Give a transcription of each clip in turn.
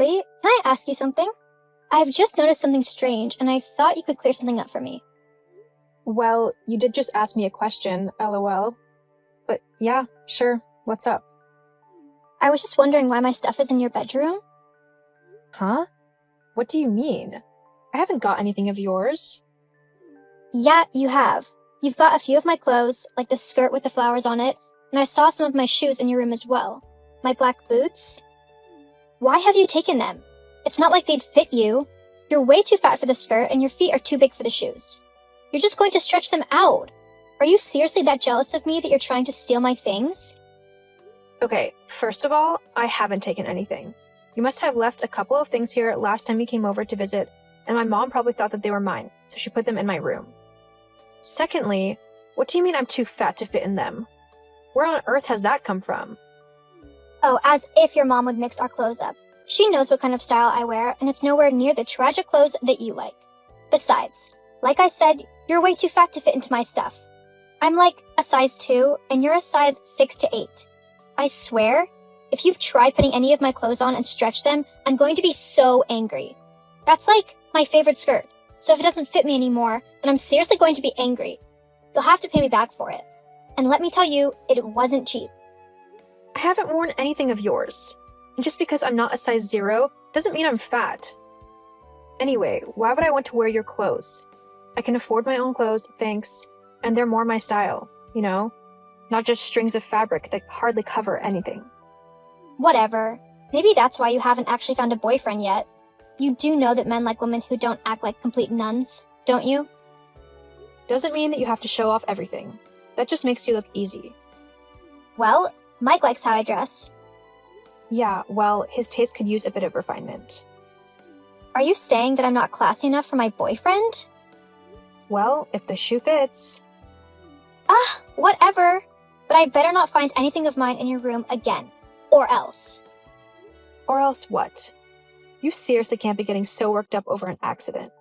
Billy, can I ask you something? I've just noticed something strange, and I thought you could clear something up for me. Well, you did just ask me a question, lol. But yeah, sure, what's up? I was just wondering why my stuff is in your bedroom. Huh? What do you mean? I haven't got anything of yours. Yeah, you have. You've got a few of my clothes, like the skirt with the flowers on it, and I saw some of my shoes in your room as well. My black boots. Why have you taken them? It's not like they'd fit you. You're way too fat for the skirt, and your feet are too big for the shoes. You're just going to stretch them out. Are you seriously that jealous of me that you're trying to steal my things? Okay, first of all, I haven't taken anything. You must have left a couple of things here last time you came over to visit, and my mom probably thought that they were mine, so she put them in my room. Secondly, what do you mean I'm too fat to fit in them? Where on earth has that come from? Oh, as if your mom would mix our clothes up. She knows what kind of style I wear, and it's nowhere near the tragic clothes that you like. Besides, like I said, you're way too fat to fit into my stuff. I'm like a size 2, and you're a size 6 to 8. I swear, if you've tried putting any of my clothes on and stretched them, I'm going to be so angry. That's like my favorite skirt, so if it doesn't fit me anymore, then I'm seriously going to be angry. You'll have to pay me back for it. And let me tell you, it wasn't cheap. I haven't worn anything of yours. And just because I'm not a size 0 doesn't mean I'm fat. Anyway, why would I want to wear your clothes? I can afford my own clothes, thanks, and they're more my style, you know? Not just strings of fabric that hardly cover anything. Whatever. Maybe that's why you haven't actually found a boyfriend yet. You do know that men like women who don't act like complete nuns, don't you? Doesn't mean that you have to show off everything. That just makes you look easy. Well, Mike likes how I dress. Yeah, well, his taste could use a bit of refinement. Are you saying that I'm not classy enough for my boyfriend? Well, if the shoe fits. Whatever. But I better not find anything of mine in your room again. Or else. Or else what? You seriously can't be getting so worked up over an accident.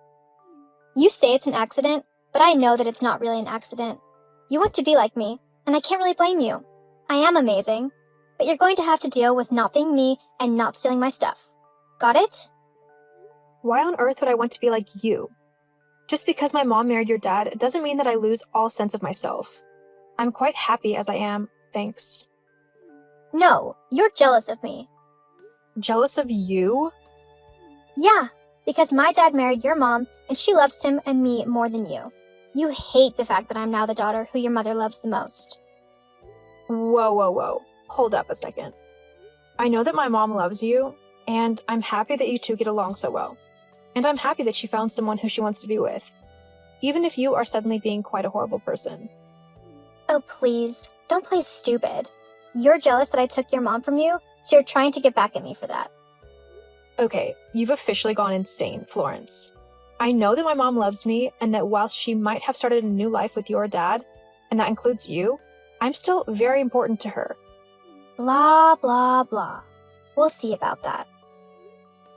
You say it's an accident, but I know that it's not really an accident. You want to be like me, and I can't really blame you. I am amazing, but you're going to have to deal with not being me and not stealing my stuff. Got it? Why on earth would I want to be like you? Just because my mom married your dad doesn't mean that I lose all sense of myself. I'm quite happy as I am, thanks. No, you're jealous of me. Jealous of you? Yeah, because my dad married your mom, and she loves him and me more than you. You hate the fact that I'm now the daughter who your mother loves the most. Whoa. Hold up a second. I know that my mom loves you, and I'm happy that you two get along so well. And I'm happy that she found someone who she wants to be with, even if you are suddenly being quite a horrible person. Oh, please, don't play stupid. You're jealous that I took your mom from you, so you're trying to get back at me for that. Okay, you've officially gone insane, Florence. I know that my mom loves me, and that whilst she might have started a new life with your dad, and that includes you, I'm still very important to her. Blah, blah, blah. We'll see about that.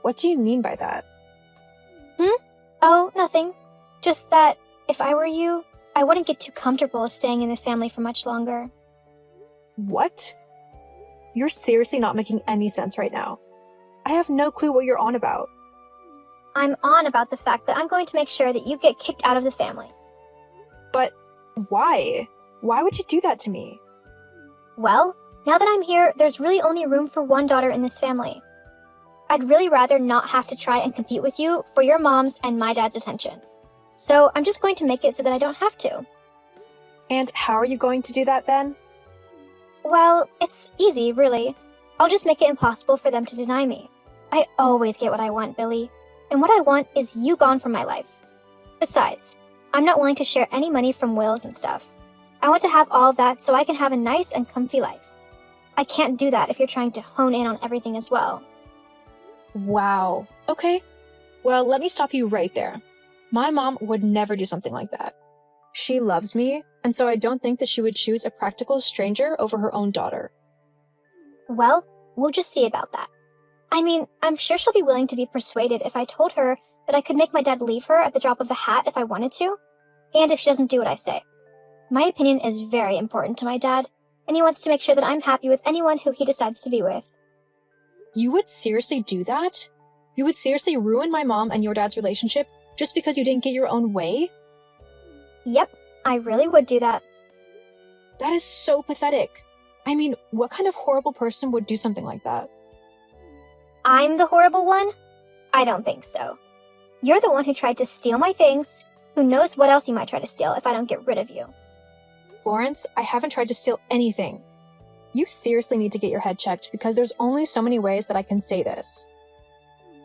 What do you mean by that? Oh, nothing. Just that, if I were you, I wouldn't get too comfortable staying in the family for much longer. What? You're seriously not making any sense right now. I have no clue what you're on about. I'm on about the fact that I'm going to make sure that you get kicked out of the family. But why? Why would you do that to me? Well, now that I'm here, there's really only room for one daughter in this family. I'd really rather not have to try and compete with you for your mom's and my dad's attention. So I'm just going to make it so that I don't have to. And how are you going to do that then? Well, it's easy, really. I'll just make it impossible for them to deny me. I always get what I want, Billy. And what I want is you gone from my life. Besides, I'm not willing to share any money from wills and stuff. I want to have all of that so I can have a nice and comfy life. I can't do that if you're trying to hone in on everything as well. Wow. Okay. Well, let me stop you right there. My mom would never do something like that. She loves me, and so I don't think that she would choose a practical stranger over her own daughter. Well, we'll just see about that. I mean, I'm sure she'll be willing to be persuaded if I told her that I could make my dad leave her at the drop of a hat if I wanted to, and if she doesn't do what I say. My opinion is very important to my dad, and he wants to make sure that I'm happy with anyone who he decides to be with. You would seriously do that? You would seriously ruin my mom and your dad's relationship just because you didn't get your own way? Yep, I really would do that. That is so pathetic. I mean, what kind of horrible person would do something like that? I'm the horrible one? I don't think so. You're the one who tried to steal my things. Who knows what else you might try to steal if I don't get rid of you. Florence, I haven't tried to steal anything. You seriously need to get your head checked because there's only so many ways that I can say this.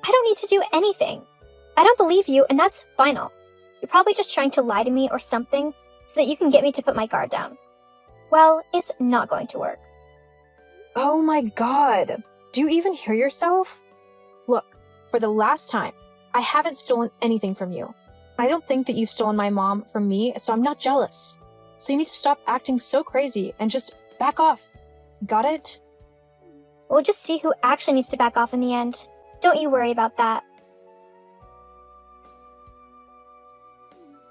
I don't need to do anything. I don't believe you, and that's final. You're probably just trying to lie to me or something so that you can get me to put my guard down. Well, it's not going to work. Oh my god. Do you even hear yourself? Look, for the last time, I haven't stolen anything from you. I don't think that you've stolen my mom from me, so I'm not jealous. So you need to stop acting so crazy and just back off. Got it? We'll just see who actually needs to back off in the end. Don't you worry about that.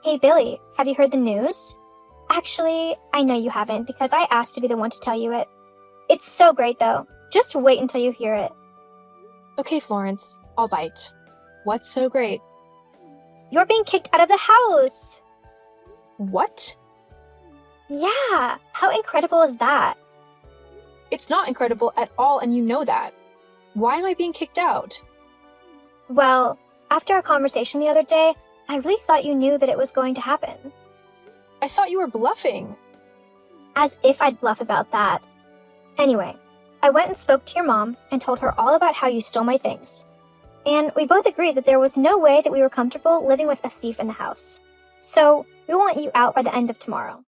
Hey Billy, have you heard the news? Actually, I know you haven't because I asked to be the one to tell you it. It's so great though. Just wait until you hear it. Okay, Florence, I'll bite. What's so great? You're being kicked out of the house! What? Yeah, how incredible is that? It's not incredible at all, and you know that. Why am I being kicked out? Well, after our conversation the other day, I really thought you knew that it was going to happen. I thought you were bluffing. As if I'd bluff about that. Anyway, I went and spoke to your mom and told her all about how you stole my things. And we both agreed that there was no way that we were comfortable living with a thief in the house. So, we want you out by the end of tomorrow.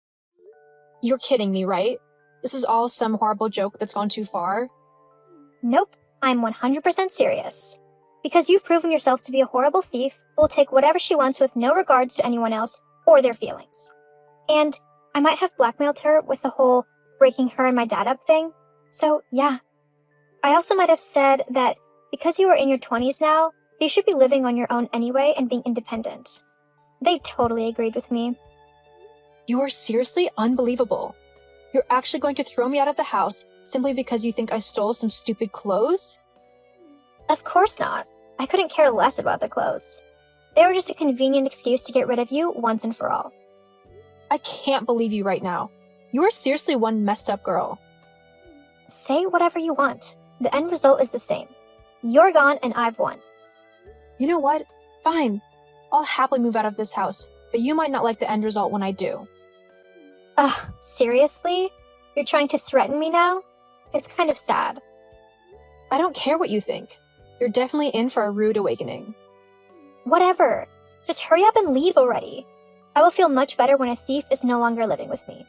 You're kidding me, right? This is all some horrible joke that's gone too far? Nope, I'm 100% serious. Because you've proven yourself to be a horrible thief who will take whatever she wants with no regards to anyone else or their feelings. And I might have blackmailed her with the whole breaking her and my dad up thing. So, yeah. I also might have said that because you are in your 20s now, you should be living on your own anyway and being independent. They totally agreed with me. You are seriously unbelievable. You're actually going to throw me out of the house simply because you think I stole some stupid clothes? Of course not. I couldn't care less about the clothes. They were just a convenient excuse to get rid of you once and for all. I can't believe you right now. You are seriously one messed up girl. Say whatever you want. The end result is the same. You're gone and I've won. You know what? Fine. I'll happily move out of this house, but you might not like the end result when I do. Ugh, seriously? You're trying to threaten me now? It's kind of sad. I don't care what you think. You're definitely in for a rude awakening. Whatever. Just hurry up and leave already. I will feel much better when a thief is no longer living with me.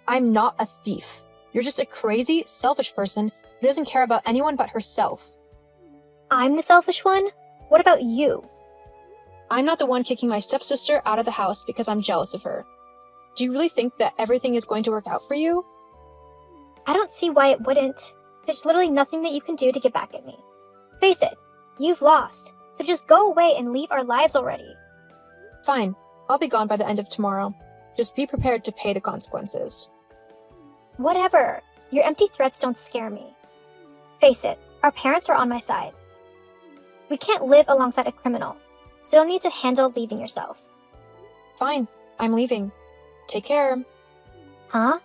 I'm not a thief. You're just a crazy, selfish person who doesn't care about anyone but herself. I'm the selfish one? What about you? I'm not the one kicking my stepsister out of the house because I'm jealous of her. Do you really think that everything is going to work out for you? I don't see why it wouldn't. There's literally nothing that you can do to get back at me. Face it, you've lost, so just go away and leave our lives already. Fine, I'll be gone by the end of tomorrow. Just be prepared to pay the consequences. Whatever. Your empty threats don't scare me. Face it, our parents are on my side. We can't live alongside a criminal, so you'll need to handle leaving yourself. Fine, I'm leaving. Take care. Huh?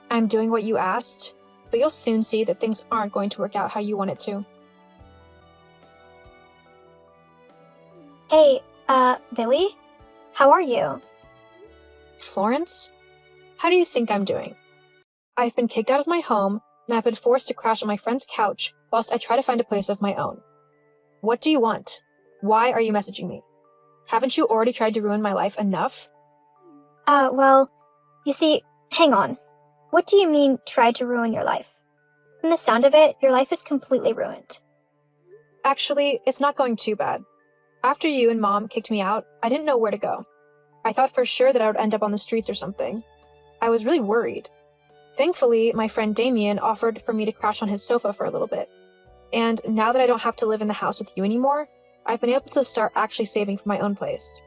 I'm doing what you asked, but you'll soon see that things aren't going to work out how you want it to. Hey, Billy? How are you? Florence? How do you think I'm doing? I've been kicked out of my home, and I've been forced to crash on my friend's couch whilst I try to find a place of my own. What do you want? Why are you messaging me? Haven't you already tried to ruin my life enough? Well, you see, hang on. What do you mean, tried to ruin your life? From the sound of it, your life is completely ruined. Actually, it's not going too bad. After you and Mom kicked me out, I didn't know where to go. I thought for sure that I would end up on the streets or something. I was really worried. Thankfully, my friend Damien offered for me to crash on his sofa for a little bit. And now that I don't have to live in the house with you anymore, I've been able to start actually saving for my own place.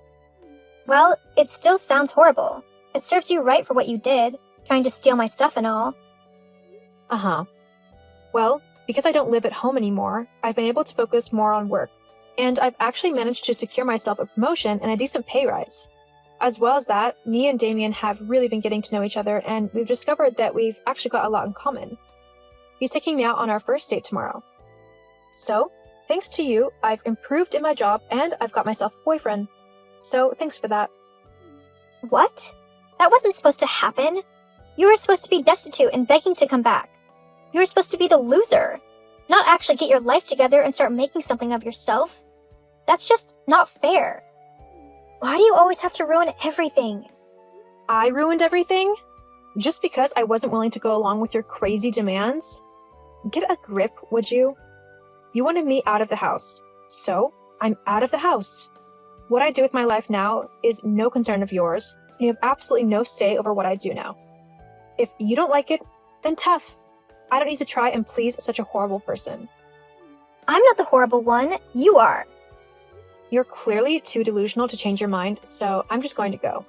Well, it still sounds horrible. It serves you right for what you did, trying to steal my stuff and all. Uh-huh. Well, Because I don't live at home anymore, I've been able to focus more on work, and I've actually managed to secure myself a promotion and a decent pay rise. As well as that, me and Damien have really been getting to know each other, and we've discovered that we've actually got a lot in common. He's taking me out on our first date tomorrow. So, thanks to you, I've improved in my job and I've got myself a boyfriend. So, thanks for that. What? That wasn't supposed to happen. You were supposed to be destitute and begging to come back. You were supposed to be the loser, not actually get your life together and start making something of yourself. That's just not fair. Why do you always have to ruin everything? I ruined everything? Just because I wasn't willing to go along with your crazy demands? Get a grip, would you? You wanted me out of the house, so I'm out of the house. What I do with my life now is no concern of yours, and you have absolutely no say over what I do now. If you don't like it, then tough. I don't need to try and please such a horrible person. I'm not the horrible one. You are. You're clearly too delusional to change your mind, so I'm just going to go.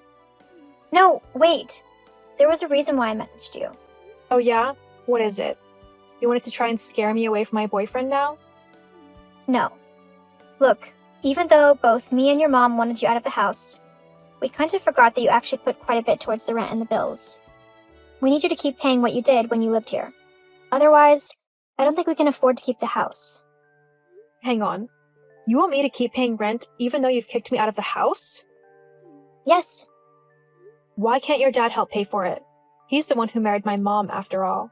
No, wait. There was a reason why I messaged you. Oh yeah? What is it? You wanted to try and scare me away from my boyfriend now? No. Look, even though both me and your mom wanted you out of the house, we kind of forgot that you actually put quite a bit towards the rent and the bills. We need you to keep paying what you did when you lived here. Otherwise, I don't think we can afford to keep the house. Hang on. You want me to keep paying rent even though you've kicked me out of the house? Yes. Why can't your dad help pay for it? He's the one who married my mom, after all.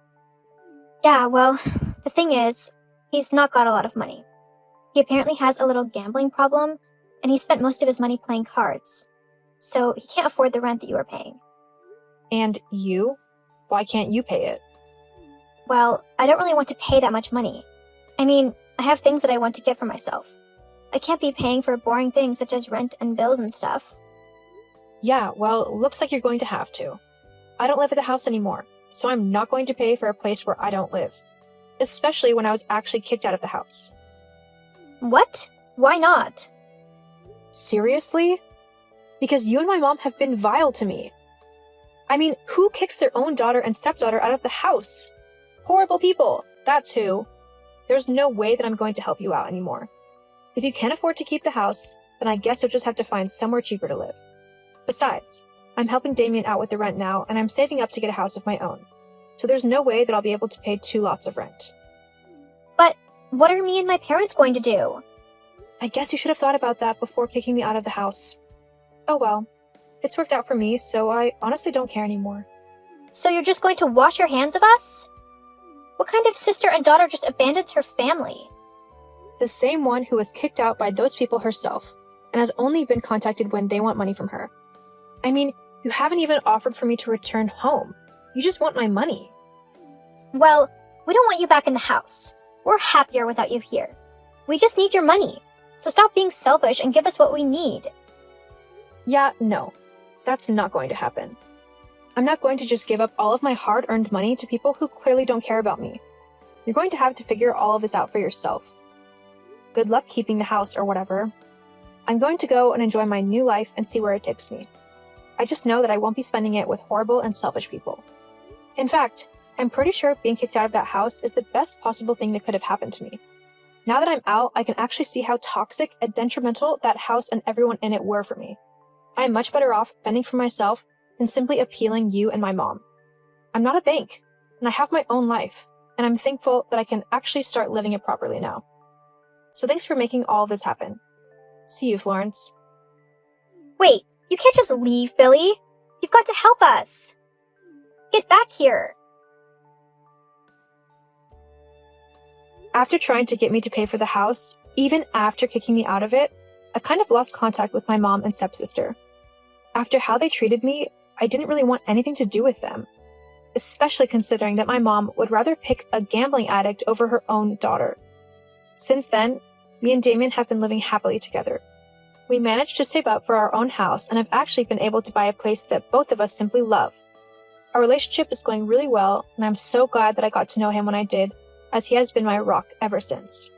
Yeah, well, the thing is, he's not got a lot of money. He apparently has a little gambling problem, and he spent most of his money playing cards. So he can't afford the rent that you are paying. And you? Why can't you pay it? Well, I don't really want to pay that much money. I mean, I have things that I want to get for myself. I can't be paying for boring things such as rent and bills and stuff. Yeah, well, looks like you're going to have to. I don't live at the house anymore, so I'm not going to pay for a place where I don't live. Especially when I was actually kicked out of the house. What? Why not? Seriously? Because you and my mom have been vile to me. I mean, who kicks their own daughter and stepdaughter out of the house? Horrible people, that's who. There's no way that I'm going to help you out anymore. If you can't afford to keep the house, then I guess you'll just have to find somewhere cheaper to live. Besides, I'm helping Damien out with the rent now, and I'm saving up to get a house of my own. So there's no way that I'll be able to pay 2 lots of rent. But what are me and my parents going to do? I guess you should have thought about that before kicking me out of the house. Oh well, it's worked out for me, so I honestly don't care anymore. So you're just going to wash your hands of us? What kind of sister and daughter just abandons her family? The same one who was kicked out by those people herself, and has only been contacted when they want money from her. I mean, you haven't even offered for me to return home. You just want my money. Well, we don't want you back in the house. We're happier without you here. We just need your money. So stop being selfish and give us what we need. Yeah, no. That's not going to happen. I'm not going to just give up all of my hard-earned money to people who clearly don't care about me. You're going to have to figure all of this out for yourself. Good luck keeping the house or whatever. I'm going to go and enjoy my new life and see where it takes me. I just know that I won't be spending it with horrible and selfish people. In fact, I'm pretty sure being kicked out of that house is the best possible thing that could have happened to me. Now that I'm out, I can actually see how toxic and detrimental that house and everyone in it were for me. I am much better off fending for myself than simply appealing you and my mom. I'm not a bank, and I have my own life, and I'm thankful that I can actually start living it properly now. So thanks for making all of this happen. See you, Florence. Wait, you can't just leave, Billy. You've got to help us. Get back here. After trying to get me to pay for the house, even after kicking me out of it, I kind of lost contact with my mom and stepsister. After how they treated me, I didn't really want anything to do with them, especially considering that my mom would rather pick a gambling addict over her own daughter. Since then, me and Damien have been living happily together. We managed to save up for our own house and have actually been able to buy a place that both of us simply love. Our relationship is going really well, and I'm so glad that I got to know him when I did, as he has been my rock ever since.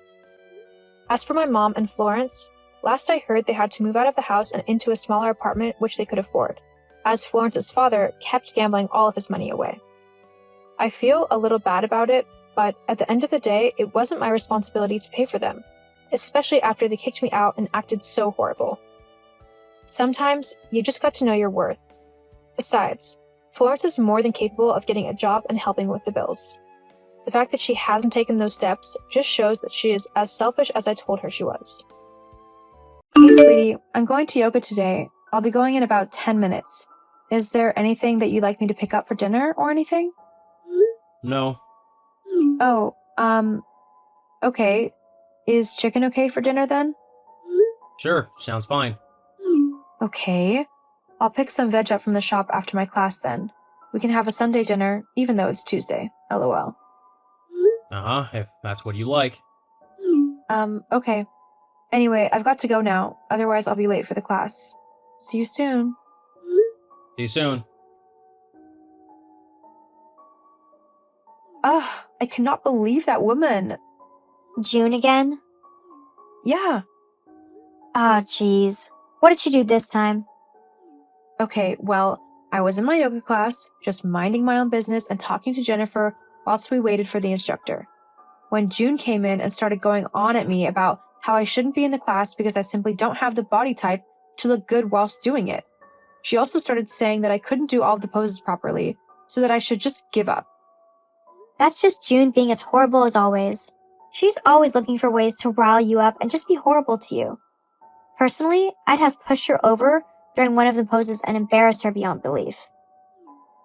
As for my mom and Florence, last I heard they had to move out of the house and into a smaller apartment which they could afford, as Florence's father kept gambling all of his money away. I feel a little bad about it, but at the end of the day, it wasn't my responsibility to pay for them, especially after they kicked me out and acted so horrible. Sometimes, you just got to know your worth. Besides, Florence is more than capable of getting a job and helping with the bills. The fact that she hasn't taken those steps just shows that she is as selfish as I told her she was. Hey, sweetie, I'm going to yoga today. I'll be going in about 10 minutes. Is there anything that you'd like me to pick up for dinner or anything? No. Oh, okay. Is chicken okay for dinner then? Sure, sounds fine. Okay. I'll pick some veg up from the shop after my class then. We can have a Sunday dinner, even though it's Tuesday. LOL. Uh-huh, if that's what you like. Okay. Anyway, I've got to go now, otherwise I'll be late for the class. See you soon. See you soon. Ugh, I cannot believe that woman. June again? Yeah. Ah, jeez. What did she do this time? Okay, well, I was in my yoga class, just minding my own business and talking to Jennifer whilst we waited for the instructor. When June came in and started going on at me about how I shouldn't be in the class because I simply don't have the body type to look good whilst doing it. She also started saying that I couldn't do all of the poses properly, so that I should just give up. That's just June being as horrible as always. She's always looking for ways to rile you up and just be horrible to you. Personally, I'd have pushed her over during one of the poses and embarrassed her beyond belief.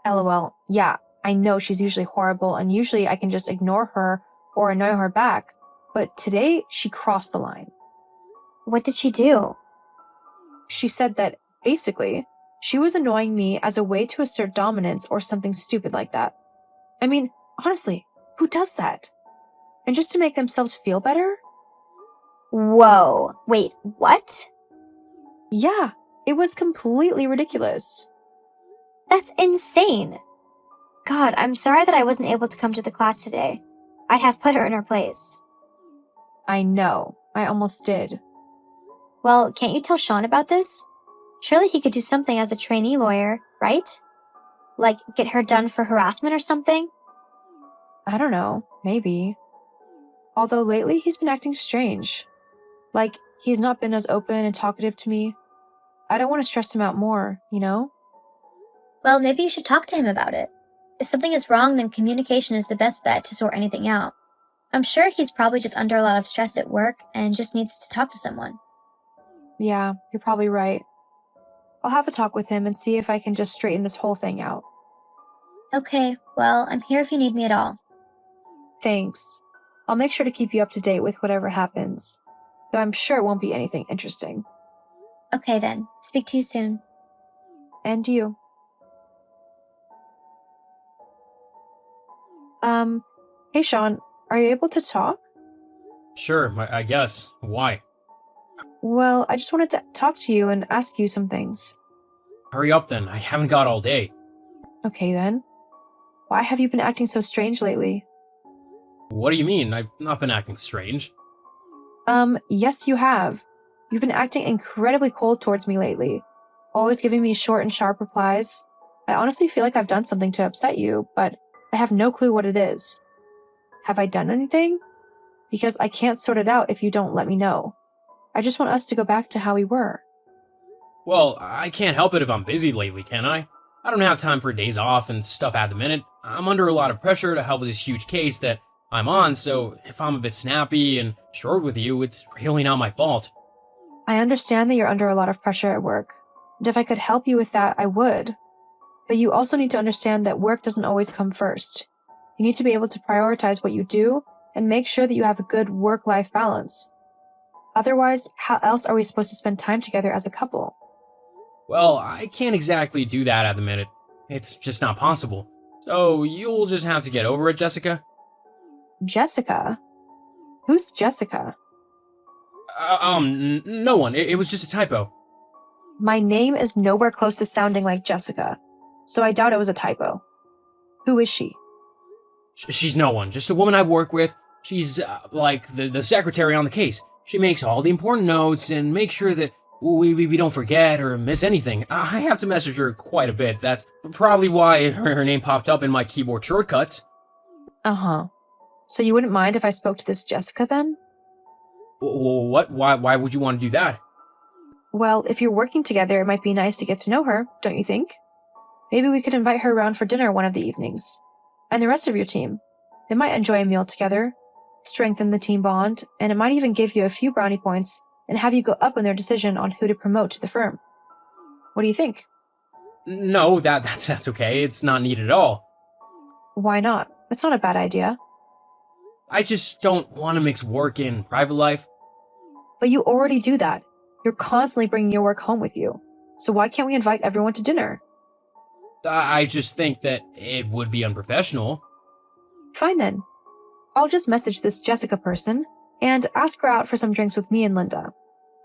LOL, yeah, I know she's usually horrible and usually I can just ignore her or annoy her back, but today she crossed the line. What did she do? She said that, basically, she was annoying me as a way to assert dominance or something stupid like that. I mean, honestly, who does that? And just to make themselves feel better? Whoa, wait, what? Yeah, it was completely ridiculous. That's insane. God, I'm sorry that I wasn't able to come to the class today. I'd have put her in her place. I know, I almost did. Well, can't you tell Sean about this? Surely he could do something as a trainee lawyer, right? Like, get her done for harassment or something? I don't know, maybe. Although lately he's been acting strange. Like, he's not been as open and talkative to me. I don't want to stress him out more, you know? Well, maybe you should talk to him about it. If something is wrong, then communication is the best bet to sort anything out. I'm sure he's probably just under a lot of stress at work and just needs to talk to someone. Yeah, you're probably right. I'll have a talk with him and see if I can just straighten this whole thing out. Okay, well, I'm here if you need me at all. Thanks. I'll make sure to keep you up to date with whatever happens, though I'm sure it won't be anything interesting. Okay then, speak to you soon. And you. Hey Sean, are you able to talk? Sure, I guess. Why? Well, I just wanted to talk to you and ask you some things. Hurry up then, I haven't got all day. Okay then. Why have you been acting so strange lately? What do you mean? I've not been acting strange. Yes you have. You've been acting incredibly cold towards me lately, always giving me short and sharp replies. I honestly feel like I've done something to upset you, but I have no clue what it is. Have I done anything? Because I can't sort it out if you don't let me know. I just want us to go back to how we were. Well, I can't help it if I'm busy lately, can I? I don't have time for days off and stuff at the minute. I'm under a lot of pressure to help with this huge case that I'm on, so if I'm a bit snappy and short with you, it's really not my fault. I understand that you're under a lot of pressure at work, and if I could help you with that, I would. But you also need to understand that work doesn't always come first. You need to be able to prioritize what you do and make sure that you have a good work-life balance. Otherwise, how else are we supposed to spend time together as a couple? Well, I can't exactly do that at the minute. It's just not possible. So you'll just have to get over it, Jessica. Jessica? Who's Jessica? No one. It was just a typo. My name is nowhere close to sounding like Jessica, so I doubt it was a typo. Who is she? She's no one. Just a woman I work with. She's, like, the secretary on the case. She makes all the important notes and makes sure that we don't forget or miss anything. I have to message her quite a bit. That's probably why her name popped up in my keyboard shortcuts. Uh-huh. So you wouldn't mind if I spoke to this Jessica then? What? Why would you want to do that? Well, if you're working together, it might be nice to get to know her, don't you think? Maybe we could invite her around for dinner one of the evenings. And the rest of your team. They might enjoy a meal together, strengthen the team bond, and it might even give you a few brownie points and have you go up in their decision on who to promote to the firm. What do you think? No, that's okay. It's not needed at all. Why not? It's not a bad idea. I just don't want to mix work and private life. But you already do that. You're constantly bringing your work home with you. So why can't we invite everyone to dinner? I just think that it would be unprofessional. Fine then. I'll just message this Jessica person and ask her out for some drinks with me and Linda.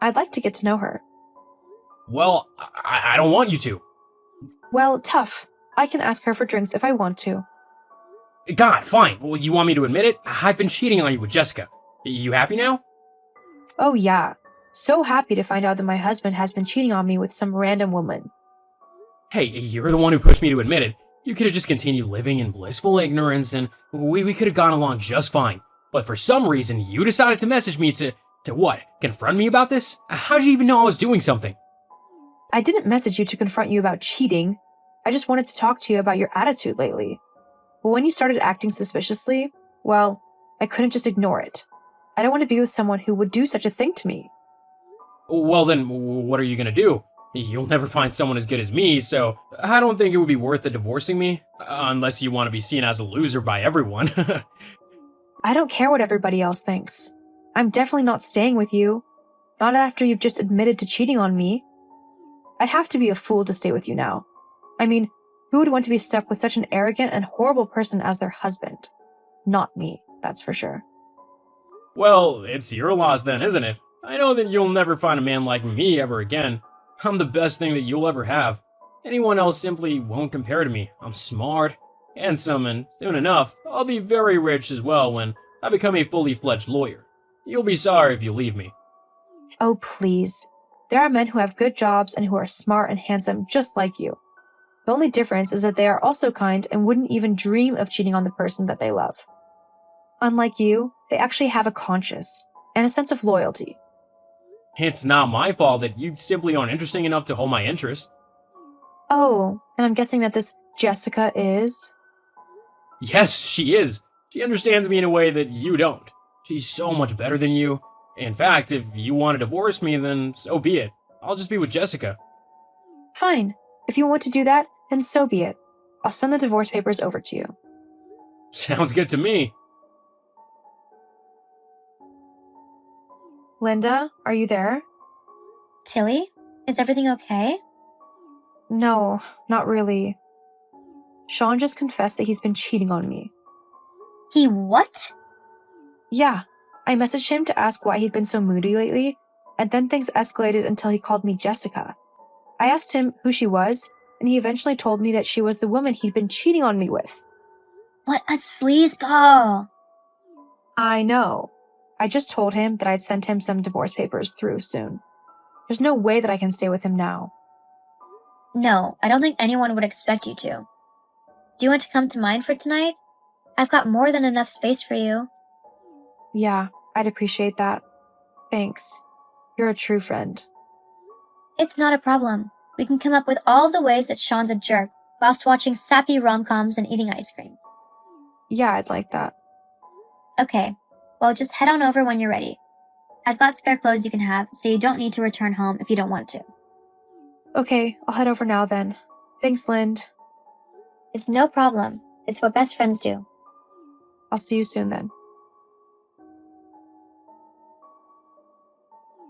I'd like to get to know her. Well, I don't want you to. Well, tough. I can ask her for drinks if I want to. God, fine. Well, you want me to admit it? I've been cheating on you with Jessica. You happy now? Oh yeah. So happy to find out that my husband has been cheating on me with some random woman. Hey, you're the one who pushed me to admit it. You could have just continued living in blissful ignorance and we could have gone along just fine. But for some reason, you decided to message me to what? Confront me about this? How did you even know I was doing something? I didn't message you to confront you about cheating. I just wanted to talk to you about your attitude lately. But when you started acting suspiciously, well, I couldn't just ignore it. I don't want to be with someone who would do such a thing to me. Well then, what are you gonna do? You'll never find someone as good as me, so I don't think it would be worth it divorcing me, unless you want to be seen as a loser by everyone. I don't care what everybody else thinks. I'm definitely not staying with you. Not after you've just admitted to cheating on me. I'd have to be a fool to stay with you now. I mean, who would want to be stuck with such an arrogant and horrible person as their husband? Not me, that's for sure. Well, it's your loss then, isn't it? I know that you'll never find a man like me ever again. I'm the best thing that you'll ever have. Anyone else simply won't compare to me. I'm smart, handsome, and soon enough, I'll be very rich as well when I become a fully fledged lawyer. You'll be sorry if you leave me. Oh, please. There are men who have good jobs and who are smart and handsome just like you. The only difference is that they are also kind and wouldn't even dream of cheating on the person that they love. Unlike you, they actually have a conscience and a sense of loyalty. It's not my fault that you simply aren't interesting enough to hold my interest. Oh, and I'm guessing that this Jessica is? Yes, she is. She understands me in a way that you don't. She's so much better than you. In fact, if you want to divorce me, then so be it. I'll just be with Jessica. Fine. If you want to do that, then so be it. I'll send the divorce papers over to you. Sounds good to me. Linda, are you there? Tilly, is everything okay? No, not really. Sean just confessed that he's been cheating on me. He what? Yeah, I messaged him to ask why he'd been so moody lately, and then things escalated until he called me Jessica. I asked him who she was, and he eventually told me that she was the woman he'd been cheating on me with. What a sleazeball! I know. I just told him that I'd send him some divorce papers through soon. There's no way that I can stay with him now. No, I don't think anyone would expect you to. Do you want to come to mine for tonight? I've got more than enough space for you. Yeah, I'd appreciate that. Thanks. You're a true friend. It's not a problem. We can come up with all the ways that Sean's a jerk whilst watching sappy rom-coms and eating ice cream. Yeah, I'd like that. Okay, well just head on over when you're ready. I've got spare clothes you can have, so you don't need to return home if you don't want to. Okay, I'll head over now then. Thanks, Lind. It's no problem. It's what best friends do. I'll see you soon then.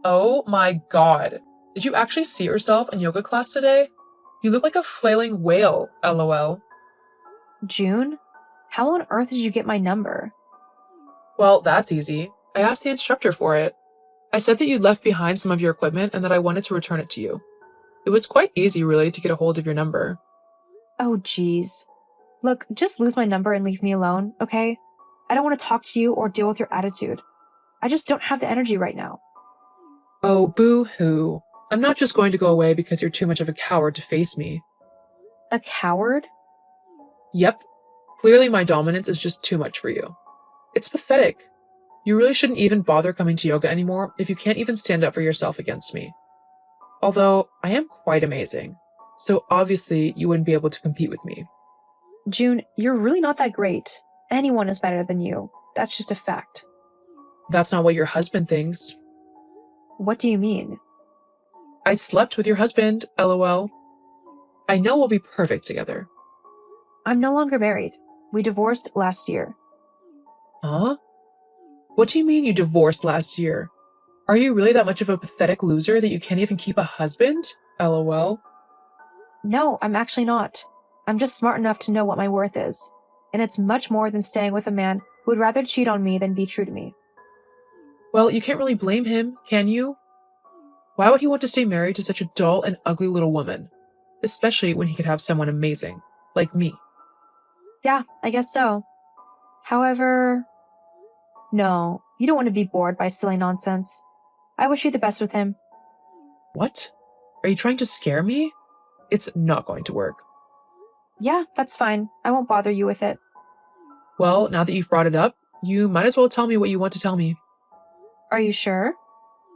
Oh my god. Did you actually see yourself in yoga class today? You look like a flailing whale, lol. June? How on earth did you get my number? Well, that's easy. I asked the instructor for it. I said that you left behind some of your equipment and that I wanted to return it to you. It was quite easy, really, to get a hold of your number. Oh, geez. Look, just lose my number and leave me alone, okay? I don't want to talk to you or deal with your attitude. I just don't have the energy right now. Oh, boo-hoo. I'm not just going to go away because you're too much of a coward to face me. A coward? Yep. Clearly my dominance is just too much for you. It's pathetic. You really shouldn't even bother coming to yoga anymore if you can't even stand up for yourself against me. Although, I am quite amazing, so obviously you wouldn't be able to compete with me. June, you're really not that great. Anyone is better than you. That's just a fact. That's not what your husband thinks. What do you mean? I slept with your husband, lol. I know we'll be perfect together. I'm no longer married. We divorced last year. Huh? What do you mean you divorced last year? Are you really that much of a pathetic loser that you can't even keep a husband? LOL. No, I'm actually not. I'm just smart enough to know what my worth is. And it's much more than staying with a man who would rather cheat on me than be true to me. Well, you can't really blame him, can you? Why would he want to stay married to such a dull and ugly little woman? Especially when he could have someone amazing, like me. Yeah, I guess so. However, no, you don't want to be bored by silly nonsense. I wish you the best with him. What? Are you trying to scare me? It's not going to work. Yeah, that's fine. I won't bother you with it. Well, now that you've brought it up, you might as well tell me what you want to tell me. Are you sure?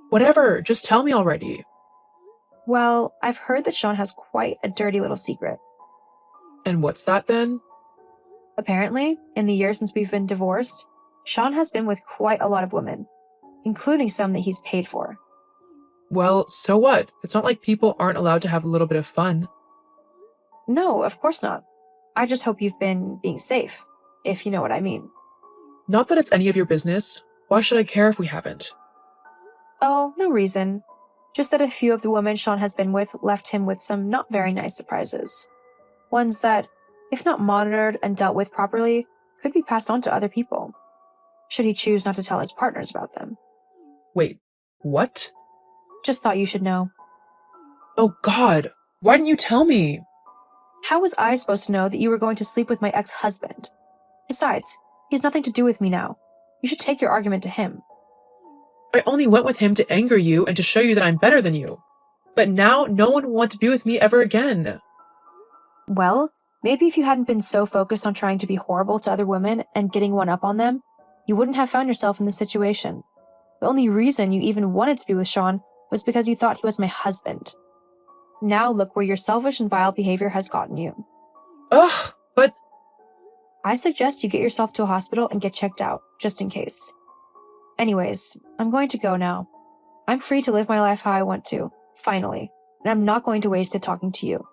Whatever, just tell me already. Well, I've heard that Sean has quite a dirty little secret. And what's that then? Apparently, in the year since we've been divorced, Sean has been with quite a lot of women, including some that he's paid for. Well, so what? It's not like people aren't allowed to have a little bit of fun. No, of course not. I just hope you've been being safe, if you know what I mean. Not that it's any of your business. Why should I care if we haven't? Oh, no reason. Just that a few of the women Sean has been with left him with some not very nice surprises. Ones that, if not monitored and dealt with properly, could be passed on to other people, should he choose not to tell his partners about them. Wait, what? Just thought you should know. Oh God, why didn't you tell me? How was I supposed to know that you were going to sleep with my ex-husband? Besides, he has nothing to do with me now. You should take your argument to him. I only went with him to anger you and to show you that I'm better than you. But now no one will want to be with me ever again. Well, maybe if you hadn't been so focused on trying to be horrible to other women and getting one up on them, you wouldn't have found yourself in this situation. The only reason you even wanted to be with Sean was because you thought he was my husband. Now look where your selfish and vile behavior has gotten you. Ugh, but... I suggest you get yourself to a hospital and get checked out, just in case. Anyways, I'm going to go now. I'm free to live my life how I want to, finally, and I'm not going to waste it talking to you.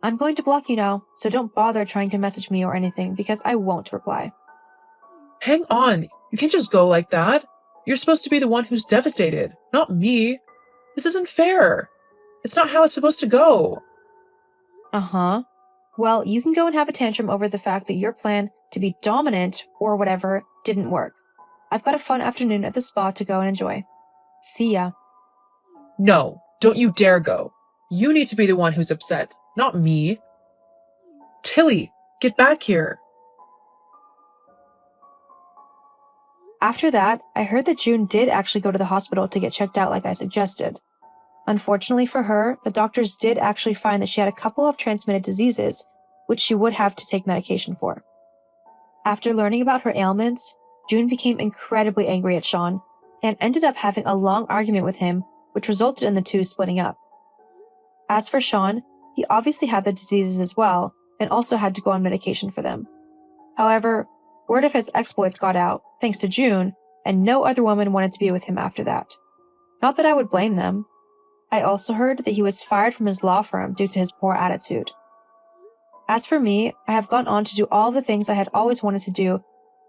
I'm going to block you now, so don't bother trying to message me or anything because I won't reply. Hang on, you can't just go like that. You're supposed to be the one who's devastated, not me. This isn't fair. It's not how it's supposed to go. Uh-huh. Well, you can go and have a tantrum over the fact that your plan to be dominant or whatever didn't work. I've got a fun afternoon at the spa to go and enjoy. See ya. No, don't you dare go. You need to be the one who's upset, not me. Tilly, get back here. After that, I heard that June did actually go to the hospital to get checked out like I suggested. Unfortunately for her, the doctors did actually find that she had a couple of transmitted diseases, which she would have to take medication for. After learning about her ailments, June became incredibly angry at Sean and ended up having a long argument with him, which resulted in the two splitting up. As for Sean, he obviously had the diseases as well and also had to go on medication for them. However, word of his exploits got out, thanks to June, and no other woman wanted to be with him after that. Not that I would blame them. I also heard that he was fired from his law firm due to his poor attitude. As for me, I have gone on to do all the things I had always wanted to do,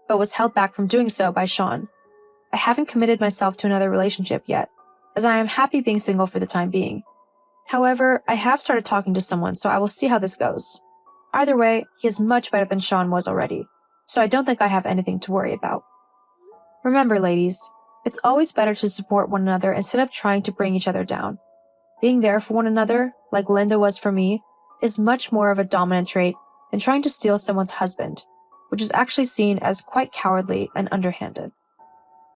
but was held back from doing so by Sean. I haven't committed myself to another relationship yet, as I am happy being single for the time being. However, I have started talking to someone, so I will see how this goes. Either way, he is much better than Sean was already, so I don't think I have anything to worry about. Remember, ladies, it's always better to support one another instead of trying to bring each other down. Being there for one another, like Linda was for me, is much more of a dominant trait than trying to steal someone's husband, which is actually seen as quite cowardly and underhanded.